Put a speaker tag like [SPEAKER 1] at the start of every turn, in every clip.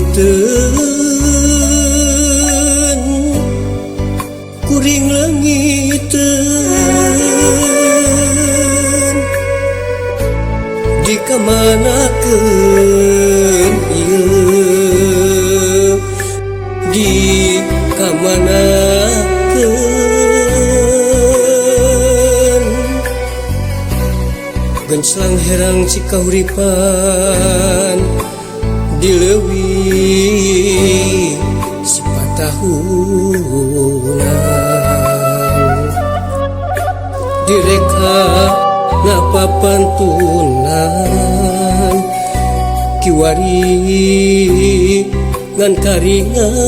[SPEAKER 1] Lengiteun kuring lengiteun jika manakeun ieu jika manakeun geunslang herang cikahuripan dileuwih sifat tahunan direka ngapa pantunan kiwari ngan karingaran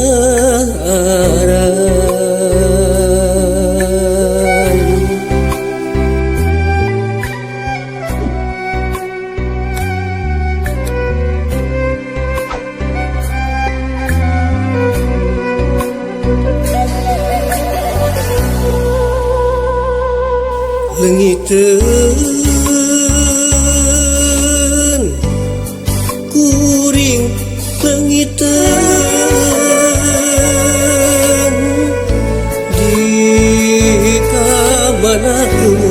[SPEAKER 1] Lengiteun kuring lengiteun jika manakeun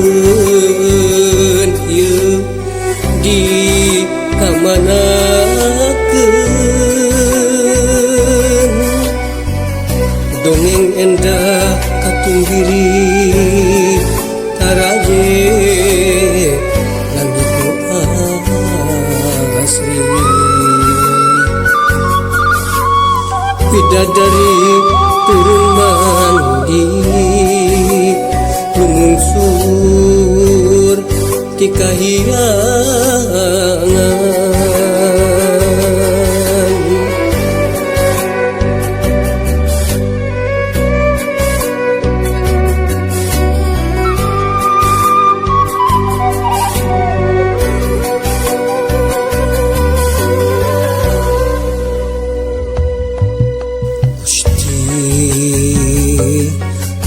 [SPEAKER 1] ieu jika manakeun dongeng endah katunggiri taraje langit nu asri bidadari turun mandi lumungsur ti kahirangan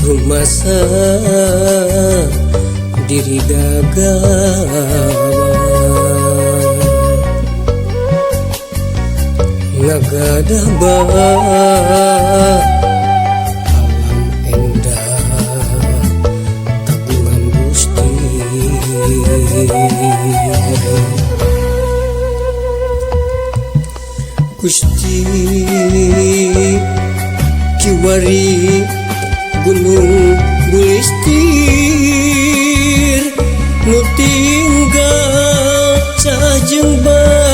[SPEAKER 1] rumasa diri gagawan ngagadah alam endah kagungan Gusti Gusti kiwari gunung bulistir nu tinggal sajeng banjir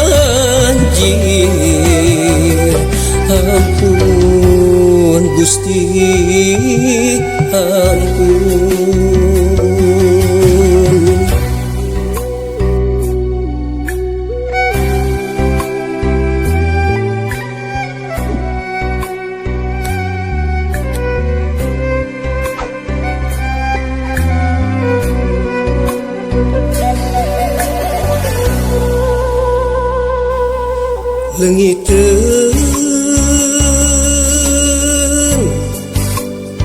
[SPEAKER 1] ampun Gusti ampun Lengiteun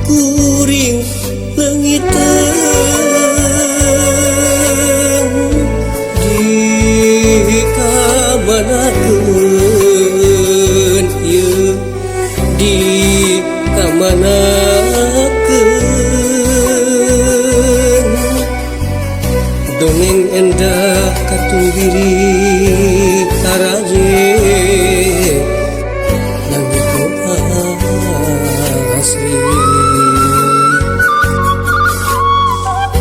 [SPEAKER 1] kuring lengiteun jika manakeun ieu jika manakeun dongeng endah katunggiri taraje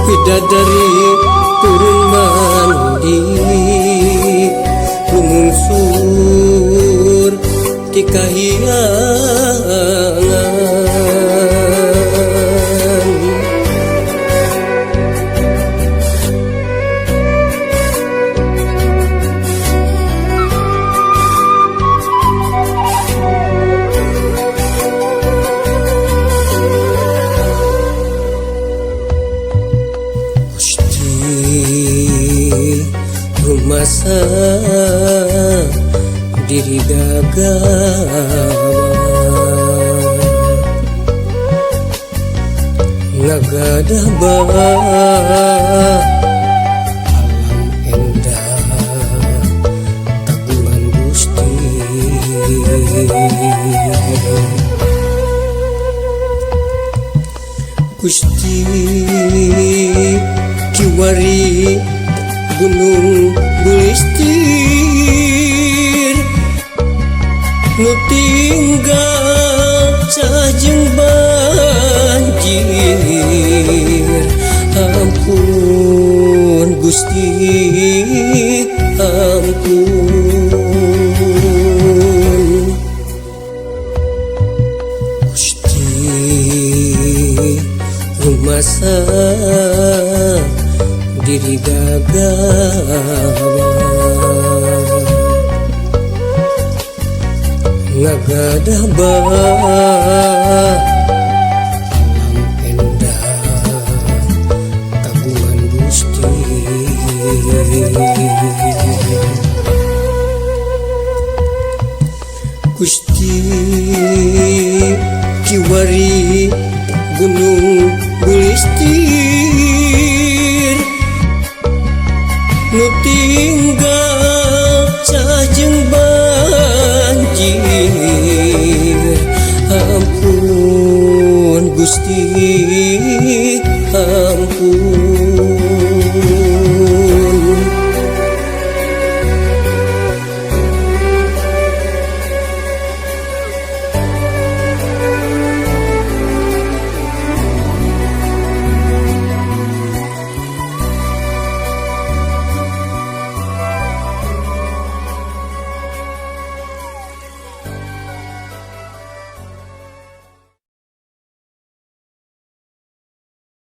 [SPEAKER 1] bidadari turun mandi lumungsur ti kahirangan rumasa diri gagawan ngagadah alam endah kagungan Gusti Gusti kiwari gunung bulistir nu tinggal sajeng banjir. Ampun Gusti ampun. Gusti rumasa diri gagawa ngagadah alam endah kagungan Gusti. Gusti kiwari gunung bulistir nu tinggal sajeng banjir. Ampun Gusti